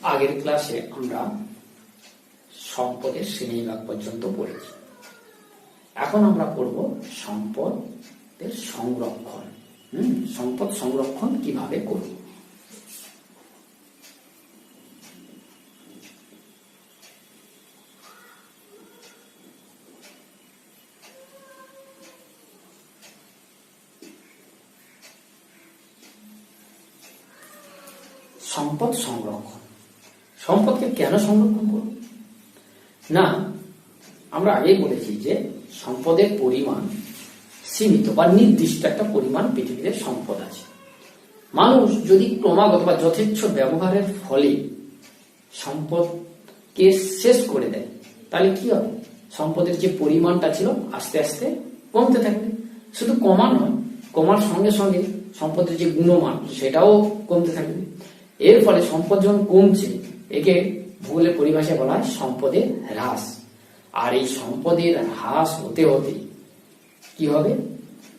আগের ক্লাসে আমরা সম্পদের শ্রেণীবিভাগ পর্যন্ত পড়েছি। এখন আমরা পড়ব সম্পদের সংরক্ষণ। সম্পদ সংরক্ষণ কিভাবে করব। সম্পদ সংরক্ষণ, সম্পদকে কেন সংরক্ষণ করব না, আমরা আগেই বলেছি যে সম্পদের পরিমাণ সীমিত বা নির্দিষ্ট একটা পরিমাণ পৃথিবীতে সম্পদ আছে। মানুষ যদি ক্রমাগত বা যথেচ্ছ ব্যবহারের ফলে সম্পদকে শেষ করে দেয়, তাহলে কি হবে? সম্পদের যে পরিমাণটা ছিল আস্তে আস্তে কমতে থাকবে। শুধু কমা নয়, কমার সঙ্গে সঙ্গে সম্পদের যে গুণমান সেটাও কমতে থাকবে। এর ফলে সম্পদ যখন কমছে, একে ভূগোলের পরিভাষায় বলা হয় সম্পদের হ্রাস। আর এই সম্পদের হ্রাস হতে হতে কি হবে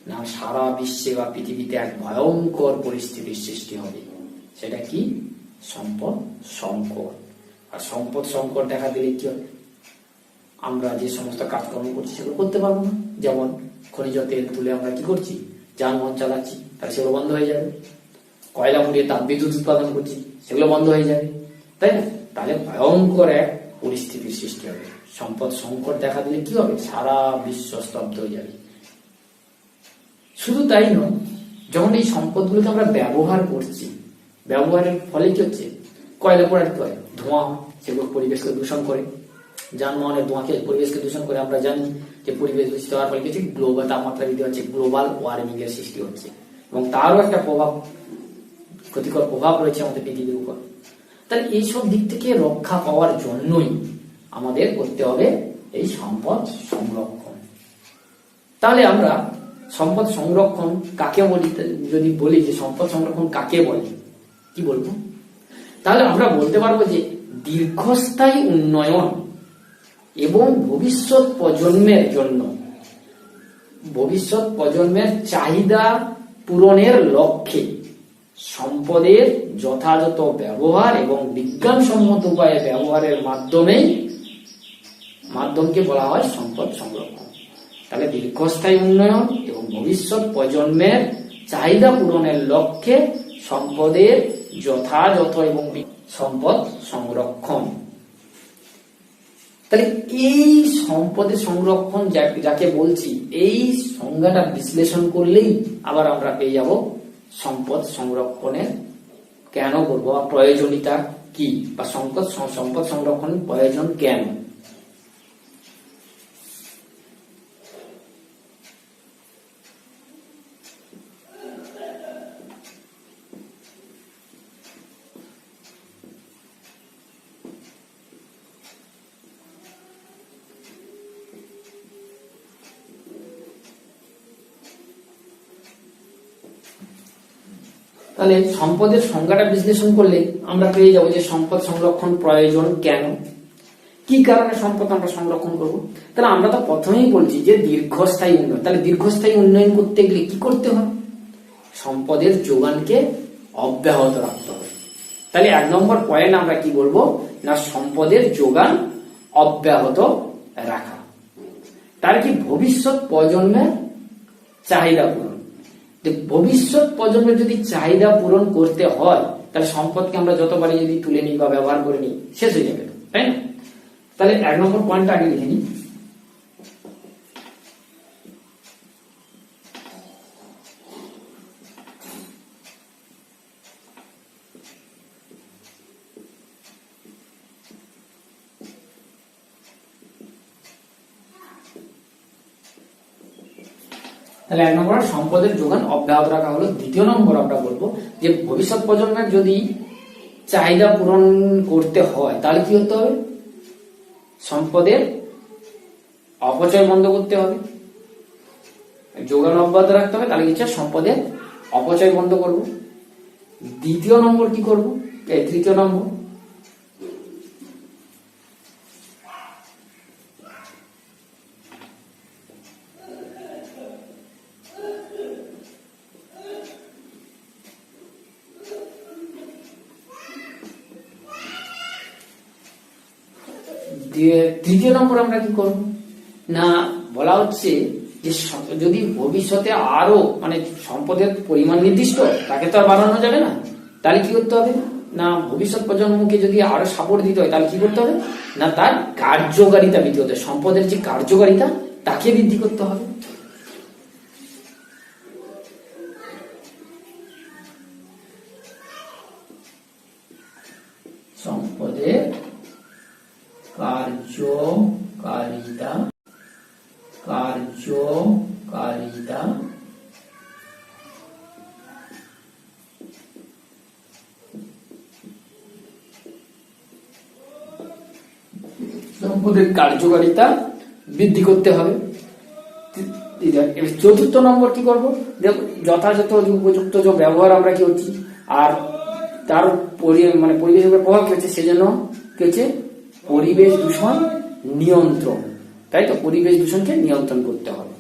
না, সারা বিশ্বে বা পৃথিবীতে এক ভয়ঙ্কর পরিস্থিতির সৃষ্টি হবে। সেটা কি? সম্পদ সংকট। আর সম্পদ সংকট দেখা দিলে কি হবে? আমরা যে সমস্ত কাজকর্ম করছি সেগুলো করতে পারবো না। যেমন খনিজ তেল তুলে আমরা কি করছি, যানবাহন চালাচ্ছি, তাহলে সেগুলো বন্ধ হয়ে যাবে। কয়লা পুড়িয়ে তাপবিদ্যুৎ উৎপাদন করছি, সেগুলো বন্ধ হয়ে যাবে, তাই না? তাহলে ভয়ঙ্কর এক পরিস্থিতির সৃষ্টি হবে। সম্পদ সংকট দেখা দিলে কি হবে? সারা বিশ্ব স্তব্ধ হয়ে যাবে। শুধু তাই নয়, যখন এই সম্পদগুলোকে আমরা ব্যবহার করছি, ব্যবহারের ফলে কি হচ্ছে? কয়লা পোড়ার কি হয়? ধোঁয়া, সেগুলো পরিবেশকে দূষণ করে। যানবাহনের ধোঁয়াকে পরিবেশকে দূষণ করে। আমরা জানি যে পরিবেশ দূষিত হওয়ার ফলে কিছু গ্লোবাল তাপমাত্রা বৃদ্ধি হচ্ছে, গ্লোবাল ওয়ার্মিং এর সৃষ্টি হচ্ছে, এবং তারও একটা প্রভাব, ক্ষতিকর প্রভাব রয়েছে আমাদের পৃথিবীর উপর। তাহলে এইসব দিক থেকে রক্ষা পাওয়ার জন্যই আমাদের করতে হবে এই সম্পদ সংরক্ষণ। তাহলে আমরা সম্পদ সংরক্ষণ কাকে বলি? যদি বলি যে সম্পদ সংরক্ষণ কাকে বলে, কি বলবো? তাহলে আমরা বলতে পারবো যে দীর্ঘস্থায়ী উন্নয়ন এবং ভবিষ্যৎ প্রজন্মের জন্য, ভবিষ্যৎ প্রজন্মের চাহিদা পূরণের লক্ষ্যে সম্পদের যথাযথ ব্যবহার এবং বিজ্ঞানসম্মত উপায়ে ব্যবহারের মাধ্যমকে বলা হয় সম্পদ সংরক্ষণ। তাহলে দীর্ঘস্থায়ী উন্নয়ন এবং ভবিষ্যৎ প্রজন্মের চাহিদা পূরণের লক্ষ্যে সম্পদের যথাযথ এবং সম্পদ সংরক্ষণ। তাহলে এই সম্পদের সংরক্ষণ যাকে বলছি, এই সংজ্ঞাটা বিশ্লেষণ করলেই আবার আমরা পেয়ে যাব সম্পদ সংরক্ষণের কেন করবো বা প্রয়োজনীয়তা কি, বা সম্পদ সংরক্ষণের প্রয়োজন কেন। তাহলে সম্পদের সংজ্ঞাটা বিশ্লেষণ করলে আমরা পেয়ে যাবো যে সম্পদ সংরক্ষণ প্রয়োজন কেন, কি কারণে সম্পদ আমরা সংরক্ষণ করব। তাহলে আমরা তো প্রথমেই বলছি যে দীর্ঘস্থায়ী উন্নয়ন। তাহলে দীর্ঘস্থায়ী উন্নয়ন করতে গেলে কি করতে হবে? সম্পদের যোগানকে অব্যাহত রাখতে হবে। তাহলে 1 নম্বর পয়েন্ট আমরা কি বলবো না, সম্পদের যোগান অব্যাহত রাখা। তার কি ভবিষ্যৎ প্রজন্মের চাহিদা পূরণ। ভবিষ্যৎ প্রজন্মের যদি চাহিদা পূরণ করতে হয়, তাহলে সম্পদকে আমরা যতবারই যদি তুলে নিই বা ব্যবহার করে নিই, শেষ হয়ে যাবে, তাই না? তাহলে 1 নম্বর পয়েন্টটা আগে লিখে নিই। তাহলে 1 নম্বর সম্পদের যোগান অব্যাহত রাখা হলো। 2য় নম্বর আমরা বলবো যে ভবিষ্যৎ প্রজন্মের যদি চাহিদা পূরণ করতে হয়, তাহলে কি হতে হবে? সম্পদের অপচয় বন্ধ করতে হবে, যোগান অব্যাহত রাখতে হবে। তাহলে কি সম্পদের অপচয় বন্ধ করব। 2য় নম্বর কি করব? 3য় নম্বর দিয়ে তৃতীয় নম্বর আমরা কি করব না, বলা হচ্ছে যে যদি ভবিষ্যতে আরো মানে সম্পদের পরিমাণ নির্দিষ্ট, তাকে তো আর বাড়ানো যাবে না, তাহলে কি করতে হবে না, ভবিষ্যৎ প্রজন্মকে যদি আরো সাপোর্ট দিতে হয় তাহলে কি করতে হবে না, তার কার্যকারিতা বৃদ্ধি করতে হবে, সম্পদের যে কার্যকারিতা তাকে বৃদ্ধি করতে হবে। সম্পদের কার্যকারিতা সম্পদের কার্যকারিতা বৃদ্ধি করতে হবে। চতুর্থ নম্বর কি করবো, যথাযথ উপযুক্ত যে ব্যবহার আমরা কি হচ্ছি আর তার মানে পরিবেশের উপর প্রভাব কি হচ্ছে, সেজন্য কি হচ্ছে পরিবেশ দূষণ নিয়ন্ত্রণ, তাই তো পরিবেশ দূষণকে নিয়ন্ত্রণ করতে হবে।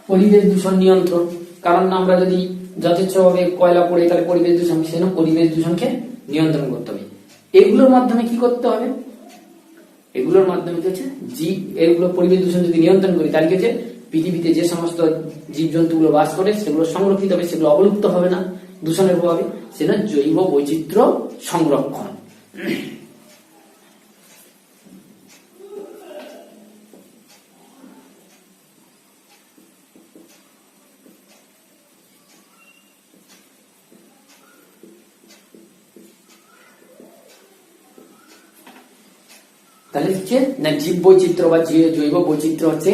পরিবেশ দূষণ নিয়ন্ত্রণ, কারণ আমরা যদি যথেচ্ছভাবে কয়লা পড়ে তাহলে পরিবেশ দূষণ, সেজন্য পরিবেশ দূষণকে নিয়ন্ত্রণ করতে হবে। এগুলোর মাধ্যমে কি করতে হবে, এগুলোর মাধ্যমে কি হচ্ছে এগুলো পরিবেশ দূষণ যদি নিয়ন্ত্রণ করি তাহলে কি হচ্ছে পৃথিবীতে যে সমস্ত জীবজন্তুগুলো বাস করে সেগুলো সংরক্ষিত হবে, সেগুলো অবলুপ্ত হবে না দূষণের প্রভাবে, সেটা জৈব বৈচিত্র্য সংরক্ষণ। তাহলে হচ্ছে না জীব বৈচিত্র্য বা জৈব বৈচিত্র্য হচ্ছে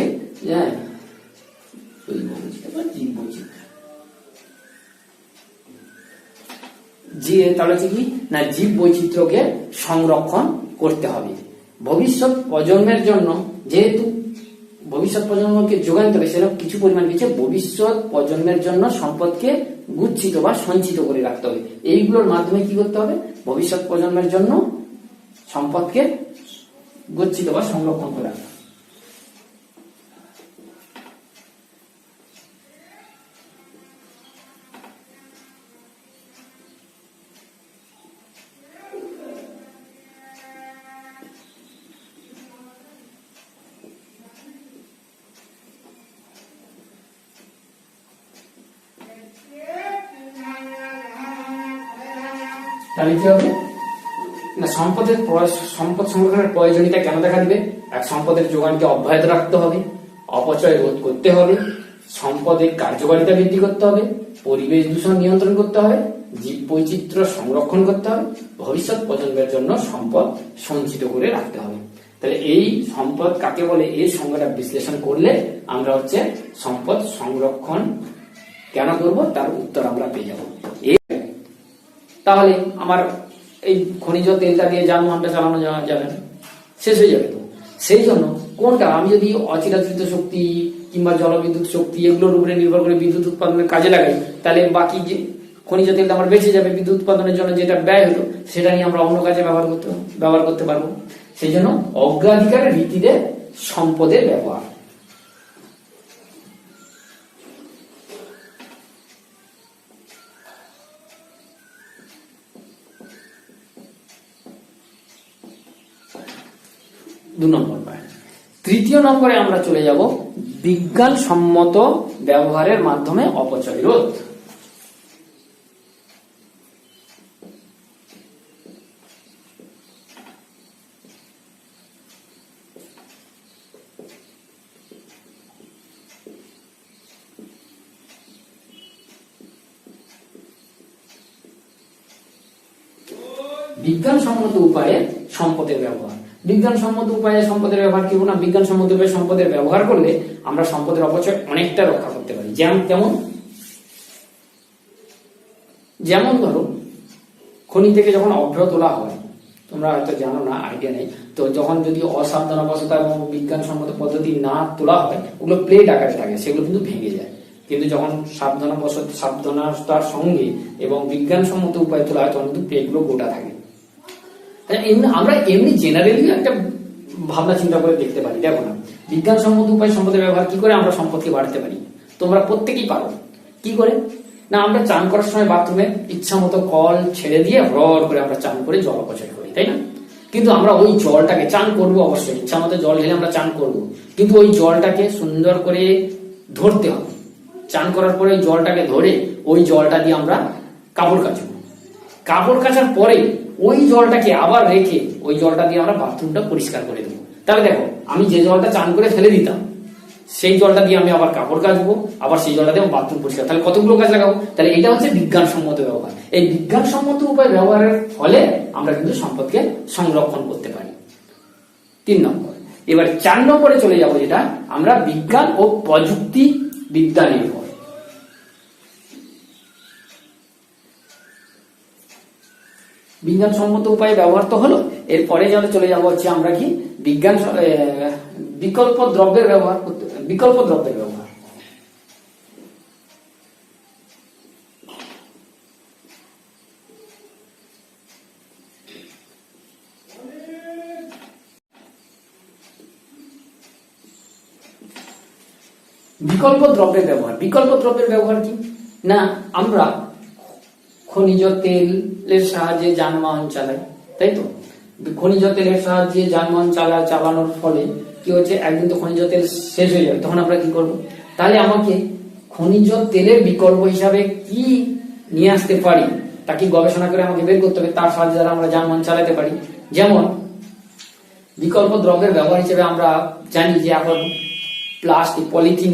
জীব বৈচিত্র্য, তাহলে হচ্ছে কি না জীব বৈচিত্র্যকে সংরক্ষণ করতে হবে ভবিষ্যৎ প্রজন্মের জন্য, যেহেতু ভবিষ্যৎ প্রজন্মকে যোগান দেবে সেরকম কিছু পরিমাণ কিছু ভবিষ্যৎ প্রজন্মের জন্য সম্পদকে গুচ্ছিত বা সঞ্চিত করে রাখতে হবে। এইগুলোর মাধ্যমে কি করতে হবে, ভবিষ্যৎ প্রজন্মের জন্য সম্পদকে গচ্ছিত বা সংরক্ষণ করা। তাহলে কি হবে না, সম্পদ সংরক্ষণের প্রয়োজনীয়তা কেন দেখা দিবে, এক সম্পদের যোগানকে অব্যাহত রাখতে হবে, অপচয় রোধ করতে হবে, সম্পদের কার্যকারিতা বৃদ্ধি করতে হবে, পরিবেশ দূষণ নিয়ন্ত্রণ করতে হবে, জীব বৈচিত্র্য সংরক্ষণ করতে হবে, ভবিষ্যৎ প্রজন্মের জন্য সম্পদ সঞ্চিত করে রাখতে হবে। তাহলে এই সম্পদ কাকে বলে, এই সংজ্ঞাটা বিশ্লেষণ করলে আমরা হচ্ছে সম্পদ সংরক্ষণ কেন করব তার উত্তর আমরা পেয়ে যাব। তাহলে আমার এই খনিজ তেলটা দিয়ে যানবাহনটা চালানো যাবে না, শেষ হয়ে যাবে। তো সেই জন্য কোনটা, আমি যদি অচিরাচিত শক্তি কিংবা জলবিদ্যুৎ শক্তি এগুলোর উপরে নির্ভর করে বিদ্যুৎ উৎপাদনের কাজে লাগাই, তাহলে বাকি যে খনিজ তেলটা আমার বেঁচে যাবে, বিদ্যুৎ উৎপাদনের জন্য যেটা ব্যয় হলো সেটা নিয়ে আমরা অন্য কাজে ব্যবহার করতে পারবো। সেই জন্য অগ্রাধিকারের ভিত্তিতে সম্পদের ব্যবহার। দু নম্বর পয়েন্ট। তৃতীয় নম্বরে আমরা চলে যাব বিজ্ঞানসম্মত ব্যবহারের মাধ্যমে অপচয় রোধ। বিজ্ঞানসম্মত উপায়ে সম্পদের ব্যবহার। বিজ্ঞানসম্মত উপায়ে সম্পদের ব্যবহার কি না, বিজ্ঞানসম্মত উপায়ে সম্পদের ব্যবহার করলে আমরা সম্পদের অপচয় অনেকটা রক্ষা করতে পারি। যেমন ধরো খনি থেকে যখন অভ্র তোলা হয়, তোমরা হয়তো জানো না, আইডিয়া নেই, তো যখন যদি অসাবধানবশত এবং বিজ্ঞানসম্মত পদ্ধতি না তোলা হয়, ওগুলো প্লেট আকারে থাকে, সেগুলো কিন্তু ভেঙে যায়। কিন্তু যখন সাবধানতার সঙ্গে এবং বিজ্ঞানসম্মত উপায়ে তোলা হয় তখন কিন্তু প্লেটগুলো গোটা থাকে। আমরা এমনি জেনারেলি একটা ভাবনা চিন্তা করে দেখতে পারি। দেখো না, বিজ্ঞানসম্মত উপায় সম্পদের ব্যবহার কি করে আমরা সম্পদকে বাড়াতে পারি? তোমরা প্রত্যেকেই পারো। কি করে? না, আমরা চান করার সময় বাথরুমে ইচ্ছা মতো কল ছেড়ে দিয়ে হর করে আমরা চান করে জল অপচয় করি, তাই না? কিন্তু আমরা ওই জলটাকে, চান করবো অবশ্যই, ইচ্ছা মতো জল ঢেলে আমরা চান করব, কিন্তু ওই জলটাকে সুন্দর করে ধরতে হবে। চান করার পরে ওই জলটাকে ধরে ওই জলটা দিয়ে আমরা কাপড় কাচবো। কাপড় কাচার পরে ওই জলটাকে আবার রেখে ওই জলটা দিয়ে আমরা বাথরুমটা পরিষ্কার করে দেবো। তাহলে দেখো, আমি যে জলটা চান করে ফেলে দিতাম সেই জলটা দিয়ে আমি আবার কাপড় কাচবো, আবার সেই জলটা দিয়ে বাথরুম পরিষ্কার, তাহলে কতগুলো কাজ লাগাবো। তাহলে এটা হচ্ছে বিজ্ঞানসম্মত ব্যবহার। এই বিজ্ঞানসম্মত উপায় ব্যবহারের ফলে আমরা কিন্তু সম্পদকে সংরক্ষণ করতে পারি। 3 নম্বর। এবার 4 নম্বরে চলে যাব, যেটা আমরা বিজ্ঞান ও প্রযুক্তি বিদ্যা নির্ভর। বিজ্ঞানসম্মত উপায় ব্যবহার তো হলো, এরপরে যাতে চলে যাবো হচ্ছে আমরা কি বিকল্প দ্রব্যের ব্যবহার করতে। বিকল্প দ্রব্যের ব্যবহার, বিকল্প দ্রব্যের ব্যবহার। বিকল্প দ্রব্যের ব্যবহার কি না, আমরা খনিজ তেলের সাহায্যে যানবাহন চালাই, তাই তো? খনিজ তেলের সাহায্যে যানবাহন চালানোর ফলে কি হচ্ছে, একদিন তো খনিজ তেল শেষ হয়ে যাবে, তখন আমরা কি করব? তাহলে আমাকে খনিজ তেলের বিকল্প হিসাবে কি নিয়ে আসতে পারি তাকে গবেষণা করে আমাকে বের করতে হবে, তার সাহায্যে দ্বারা আমরা যানবাহন চালাতে পারি। যেমন বিকল্প দ্রব্যের ব্যবহার হিসেবে আমরা জানি যে এখন প্লাস্টিক, পলিথিন,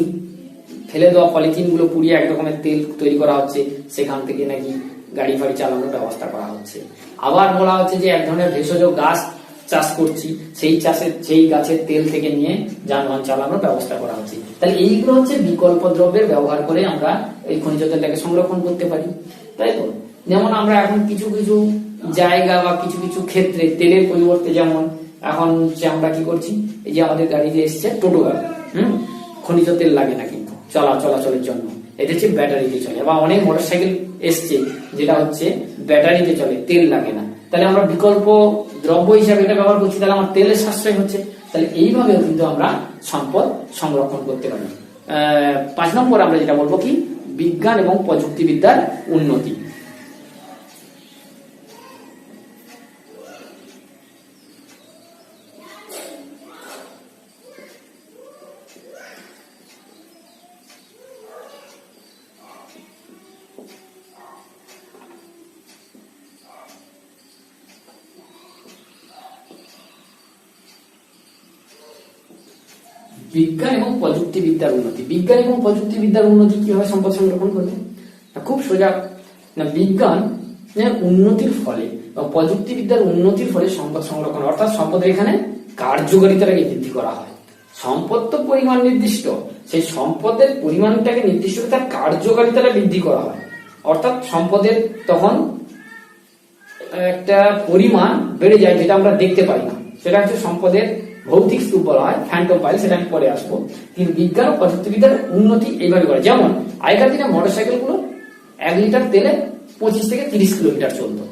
ফেলে দেওয়া পলিথিন গুলো পুড়িয়ে এক রকমের তেল তৈরি করা হচ্ছে, সেখান থেকে নাকি গাড়ি ফাড়ি চালানোর ব্যবস্থা করা হচ্ছে। আবার বলা হচ্ছে যে এক ধরনের ভেষজ গাছ চাষ করছি, সেই গাছের তেল থেকে নিয়ে যানবাহন চালানোর ব্যবস্থা করা হচ্ছে। তাহলে এইগুলো হচ্ছে বিকল্প দ্রব্যের ব্যবহার করে আমরা এই খনিজ তেলটাকে সংরক্ষণ করতে পারি, তাই তো? যেমন আমরা এখন কিছু কিছু জায়গা বা কিছু কিছু ক্ষেত্রে তেলের পরিবর্তে, যেমন এখন আমরা কি করছি, এই যে আমাদের গাড়িতে এসছে টোটো গাড়ি, খনিজ তেল লাগে না কিন্তু চলাচলের জন্য, এটা হচ্ছে ব্যাটারিতে চলে। বা অনেক মোটরসাইকেল এসছে যেটা হচ্ছে ব্যাটারিতে চলে, তেল লাগে না। তাহলে আমরা বিকল্প দ্রব্য হিসাবে এটা ব্যবহার করছি, তাহলে আমার তেলের সাশ্রয় হচ্ছে। তাহলে এইভাবেও কিন্তু আমরা সম্পদ সংরক্ষণ করতে পারি। 5 নম্বর আমরা যেটা বলবো কি, বিজ্ঞান এবং প্রযুক্তিবিদ্যার উন্নতি। বিজ্ঞান এবং প্রযুক্তিবিদ্যার উন্নতি। বিজ্ঞান এবং প্রযুক্তিবিদ্যার উন্নতি কিভাবে সম্পদ সংরক্ষণ করবে? খুব সোজা না, বিজ্ঞান উন্নতির ফলে বা প্রযুক্তিবিদ্যার উন্নতির ফলে সম্পদ সংরক্ষণ, অর্থাৎ সম্পদের এখানে কার্যকারিতাটাকে বৃদ্ধি করা হয়। সম্পদ তো পরিমাণ নির্দিষ্ট, সেই সম্পদের পরিমাণটাকে নির্দিষ্ট করে তার কার্যকারিতাটা বৃদ্ধি করা হয়। অর্থাৎ সম্পদের তখন একটা পরিমাণ বেড়ে যায় যেটা আমরা দেখতে পাই না, সেটা হচ্ছে সম্পদের ভৌতিক স্তূপ বলা হয়, ফ্যান্টম পাইল, সেটা আমি পরে আসবো। কিন্তু বিজ্ঞান ও প্রযুক্তিবিদ্যার উন্নতি এইভাবে করে। যেমন আগেকার দিনে মোটরসাইকেল গুলো 1 লিটার তেলে 25 থেকে 30 কিলোমিটার চলতো।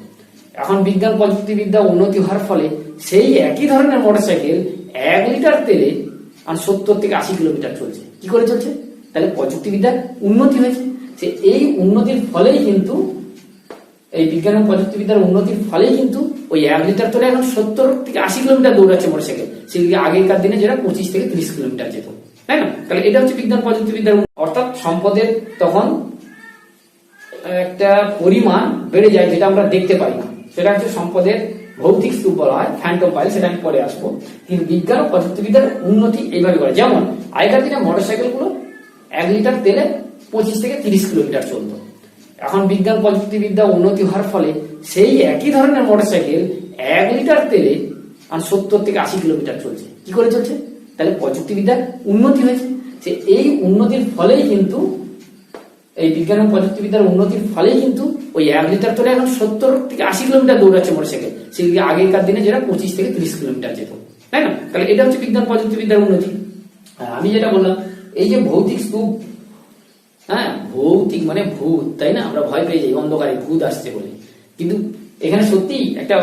এখন বিজ্ঞান প্রযুক্তিবিদ্যা উন্নতি হওয়ার ফলে সেই একই ধরনের মোটরসাইকেল 1 লিটার তেলে 70 থেকে 80 কিলোমিটার চলছে। কি করে চলছে? তাহলে প্রযুক্তিবিদ্যার উন্নতি হয়েছে। যে এই উন্নতির ফলেই কিন্তু, এই বিজ্ঞান ও প্রযুক্তিবিদ্যার উন্নতির ফলেই কিন্তু ওই 1 লিটার তেলে এখন 70 থেকে 80 কিলোমিটার দৌড়াচ্ছে মোটরসাইকেল, সেদিকে আগেকার দিনে যেটা 25 থেকে 30 কিলোমিটার যেত, তাই না? তাহলে এটা হচ্ছে বিজ্ঞান প্রযুক্তিবিদ্যার, অর্থাৎ সম্পদের তখন একটা পরিমাণ বেড়ে যায় যেটা আমরা দেখতে পাই না, সেটা হচ্ছে সম্পদের ভৌতিক স্তূপ বলা হয়, ফ্যান্টম পাইল, সেটা আমি পরে আসবো। কিন্তু বিজ্ঞান ও প্রযুক্তিবিদ্যার উন্নতি এইভাবে করে। যেমন আগেকার দিনে মোটরসাইকেল গুলো 1 লিটার তেলে 25 থেকে 30 কিলোমিটার চলতো। এখন বিজ্ঞান প্রযুক্তিবিদ্যা উন্নতি হওয়ার ফলে সেই একই ধরনের মোটরসাইকেল 1 লিটার তেলে 70 থেকে 80 কিলোমিটার চলছে। কি করে চলছে? তাহলে প্রযুক্তিবিদ্যার উন্নতি হয়েছে। যে এই উন্নতির ফলেই কিন্তু, এই বিজ্ঞান ও প্রযুক্তিবিদ্যার উন্নতির ফলেই কিন্তু ওই 1 লিটার তেলে এখন 70 থেকে 80 কিলোমিটার দৌড়াচ্ছে মোটরসাইকেল, সেদিকে আগেকার দিনে যেটা 25 থেকে 30 কিলোমিটার যেত, তাই না? তাহলে এটা হচ্ছে বিজ্ঞান প্রযুক্তিবিদ্যার উন্নতি। আমি যেটা বললাম, এই যে ভৌতিক স্তূপ, ভৌতিক মানে ভূত, তাই না? আমরা ভয় পেয়ে যাই অন্ধকারে ভূত আসছে বলে, কিন্তু এখানে সত্যি একটা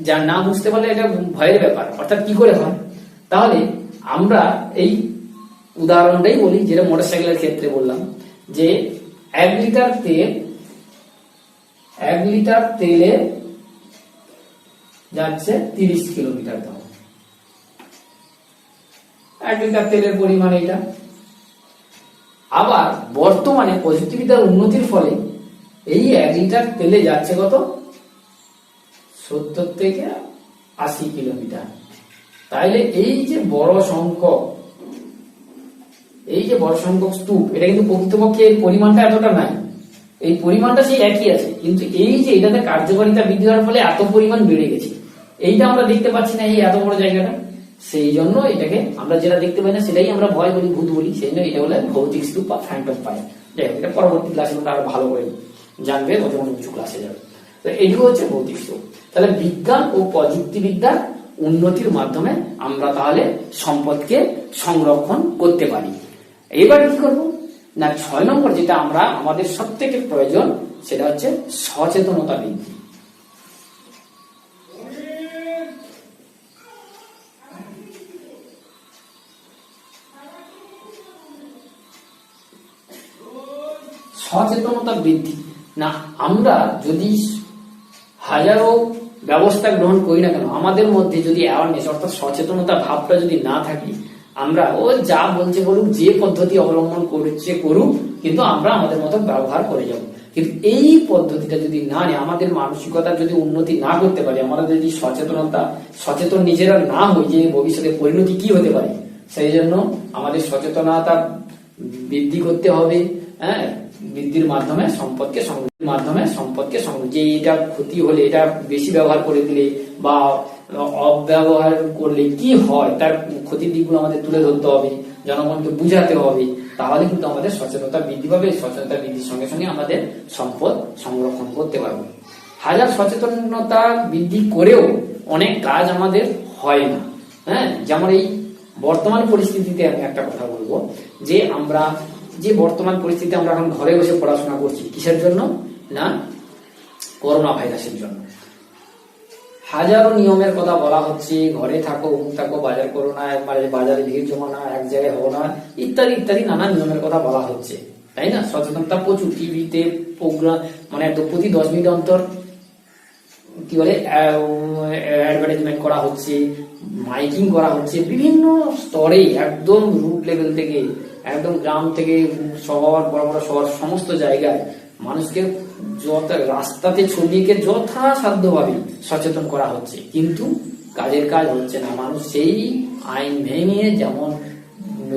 যা না বুঝতে পারলে এটা ভয়ের ব্যাপার, অর্থাৎ কি করে হয়। তাহলে আমরা এই উদাহরণটাই বলি, যেটা মোটরসাইকেলের ক্ষেত্রে বললাম, যে 1 লিটার তেলে যাচ্ছে 30 কিলোমিটার দাম। 1 লিটার তেলের পরিমাণ এটা। আবার বর্তমানে প্রযুক্তিবিদ্যার উন্নতির ফলে এই 1 লিটার তেলে যাচ্ছে কত, 70 থেকে 80 কিলোমিটার। তাইলে এই যে বড় সংখ্যক স্তূপ, এটা কিন্তু প্রকৃতপক্ষে এই পরিমাণটা এতটা নাই, এই পরিমাণটা সেই একই আছে, কিন্তু এই যে এটাতে কার্যকারিতা বৃদ্ধি হওয়ার ফলে এত পরিমাণ বেড়ে গেছে, এইটা আমরা দেখতে পাচ্ছি না, এই এত বড় জায়গাটা। সেই জন্য এটাকে আমরা যেটা দেখতে পাই না সেটাই আমরা ভয় বলি, ভূত বলি। সেই জন্য এটা বলে ভৌতিক স্তূপ বা ফ্যান্টম পায়। যাই হোক, এটা পরবর্তী ক্লাসে তোমরা আরো ভালো করে জানবে, যখন উঁচু ক্লাসে যাবে। তো এইটুকু হচ্ছে ভৌতিক স্তূপ। তাহলে বিজ্ঞান ও প্রযুক্তিবিদ্যার উন্নতির মাধ্যমে আমরা তাহলে সম্পদকে সংরক্ষণ করতে পারি। এবার কি করবো না, 6 নম্বর যেটা আমরা আমাদের সব থেকে প্রয়োজন, সেটা হচ্ছে সচেতনতা বৃদ্ধি। সচেতনতা বৃদ্ধি না, আমরা যদি হাজারো ব্যবস্থা গ্রহণ করি না কেন, আমাদের মধ্যে যদি অ্যাওয়ারনেস অর্থাৎ সচেতনতা ভাবটা যদি না থাকে, আমরা ও যা বলছে বলুক, যে পদ্ধতি অবলম্বন করছে করুক, কিন্তু আমরা আমাদের মতো ব্যবহার করে যাব। কিন্তু এই পদ্ধতিটা যদি না নিয়ে, আমাদের মানসিকতা যদি উন্নতি না করতে পারি, আমরা যদি সচেতন নিজেরা না হই যে ভবিষ্যতে পরিণতি কি হতে পারে, সেই জন্য আমাদের সচেতনতা বৃদ্ধি করতে হবে। হ্যাঁ, বৃদ্ধির মাধ্যমে সম্পদকে যে এটা ক্ষতি হলে, এটা বেশি ব্যবহার করে দিলে বা অব্যবহার করলে কি হয়, তার ক্ষতির দিকগুলো আমাদের তুলে ধরতে হবে, জনগণকে বুঝাতে হবে। তাহলে কিন্তু আমাদের সচেতনতা বৃদ্ধি পাবে। সচেতনতা বৃদ্ধির সঙ্গে সঙ্গে আমাদের সম্পদ সংরক্ষণ করতে পারবো। হাজার সচেতনতা বৃদ্ধি করেও অনেক কাজ আমাদের হয় না। হ্যাঁ, যেমন এই বর্তমান পরিস্থিতিতে আমি একটা কথা বলবো, যে আমরা যে বর্তমান পরিস্থিতি আমরা এখন ঘরে বসে পড়াশোনা করছি, কিসের জন্য না, করোনা ভাইরাসের জন্য। হাজারো নিয়মের কথা বলা হচ্ছে, ঘরে থাকো, থাকো, বাজার করো না, বাজারে ভিড় জমা না, এক জায়গায় হবো না, ইত্যাদি ইত্যাদি নানা নিয়মের কথা বলা হচ্ছে, তাই না। সচেতনতা প্রচুর, টিভিতে প্রোগ্রাম, মানে প্রতি 10 মিনিট অন্তর কি বলে অ্যাডভার্টাইজমেন্ট করা হচ্ছে, মাইকিং করা হচ্ছে বিভিন্ন স্তরে, একদম রুট লেভেল থেকে, একদম গ্রাম থেকে শহর, বড় বড় শহর, সমস্ত জায়গায় মানুষকে রাস্তাতে ছড়িয়ে যথাসাধ্যভাবে সচেতন করা হচ্ছে, কিন্তু কাজের কাজ হচ্ছে না। মানুষ সেই আইন ভেঙে, যেমন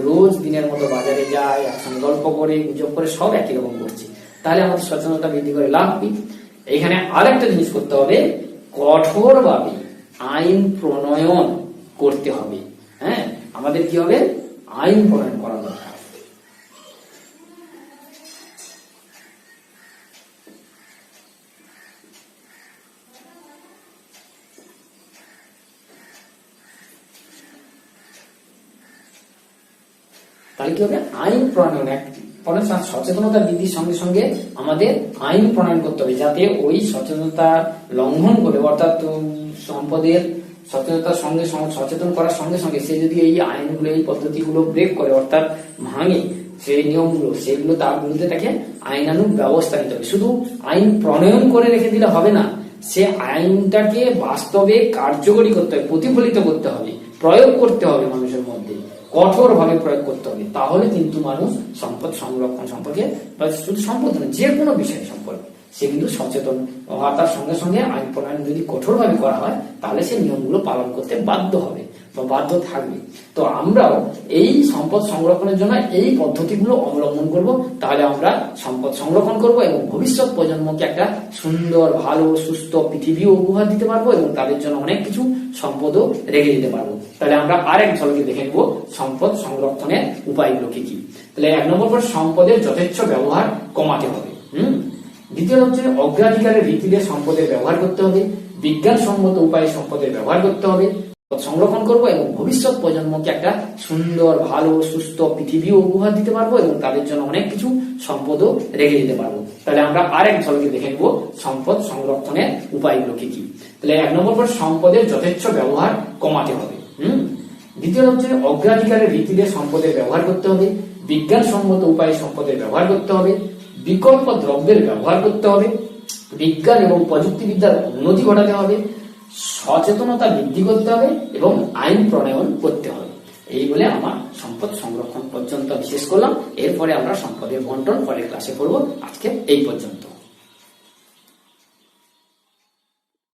রোজ দিনের মতো বাজারে যায়, একসঙ্গে গল্প করে, গুজব করে, সব একই রকম করছে। তাহলে আমাদের সচেতনতা বৃদ্ধি করে লাভ কি? এখানে আরেকটা জিনিস করতে হবে, কঠোরভাবে আইন প্রণয়ন করতে হবে। হ্যাঁ, আমাদের কি হবে, আইন প্রণয়ন করা দরকার। তাহলে কি হবে, আইন প্রণয়ন, সচেতনতা বৃদ্ধির সঙ্গে সঙ্গে আমাদের আইন প্রণয়ন করতে হবে, যাতে ওই সচেতনতা লঙ্ঘন করে, অর্থাৎ সম্পদের সচেতন করার সঙ্গে সঙ্গে সে যদি এই আইনগুলো, এই পদ্ধতিগুলো ব্রেক করে, অর্থাৎ ভাঙে সেই নিয়মগুলো, সেগুলো তার বিরুদ্ধে তাকে আইনানুগ ব্যবস্থা নিতে হবে। শুধু আইন প্রণয়ন করে রেখে দিলে হবে না, সে আইনটাকে বাস্তবে কার্যকরী করতে হবে, প্রতিফলিত করতে হবে, প্রয়োগ করতে হবে, মানুষের মধ্যে কঠোরভাবে প্রয়োগ করতে হবে। তাহলে কিন্তু মানুষ সম্পদ সংরক্ষণ সম্পর্কে, শুধু সম্পদ নয়, যে কোনো বিষয় সম্পর্কে সে কিন্তু সচেতন হওয়ার সঙ্গে সঙ্গে আইন প্রণয়ন যদি কঠোরভাবে করা হয়, তাহলে সে নিয়মগুলো পালন করতে বাধ্য হবে বা বাধ্য থাকবে। তো আমরাও এই সম্পদ সংরক্ষণের জন্য এই পদ্ধতিগুলো অবলম্বন করব, তাহলে আমরা সম্পদ সংরক্ষণ করব এবং ভবিষ্যৎ প্রজন্মকে একটা সুন্দর, ভালো, সুস্থ পৃথিবী উপহার দিতে পারবো এবং তাদের জন্য অনেক কিছু সম্পদও রেখে দিতে পারবো। তাহলে আমরা আরেক ঝলকে দেখে নেব সম্পদ সংরক্ষণের উপায়গুলো কি কি। তাহলে 1 নম্বর পর, সম্পদের যথেচ্ছ ব্যবহার কমাতে হবে। দ্বিতীয় হচ্ছে, অগ্রাধিকারের ভিত্তিতে সম্পদের ব্যবহার করতে হবে, বিজ্ঞানসম্মত উপায়ে সম্পদের ব্যবহার করতে হবে, সংরক্ষণ করব এবং ভবিষ্যৎ প্রজন্মকে একটা সুন্দর ভালো সুস্থ পৃথিবীও উপহার দিতে পারবো এবং তাদের জন্য অনেক কিছু সম্পদও রেখে দিতে পারবো। তাহলে আমরা আরেক ঝলকে দেখে নেব সম্পদ সংরক্ষণের উপায়গুলো কি কি। তাহলে 1 নম্বর পর সম্পদের যথেচ্ছ ব্যবহার কমাতে হবে। দ্বিতীয় হচ্ছে অগ্রাধিকারের ভিত্তিতে সম্পদের ব্যবহার করতে হবে, বিজ্ঞানসম্মত উপায়ে সম্পদের ব্যবহার করতে হবে, বিকল্প দ্রব্যের ব্যবহার করতে হবে, বিজ্ঞান এবং প্রযুক্তিবিদ্যার উন্নতি ঘটাতে হবে, সচেতনতা বৃদ্ধি করতে হবে এবং আইন প্রণয়ন করতে হবে। এই বলে আমার সম্পদ সংরক্ষণ পর্যন্ত বিশেষ করলাম। এরপরে আমরা সম্পদের বন্টন পরের ক্লাসে পড়বো। আজকে এই পর্যন্ত।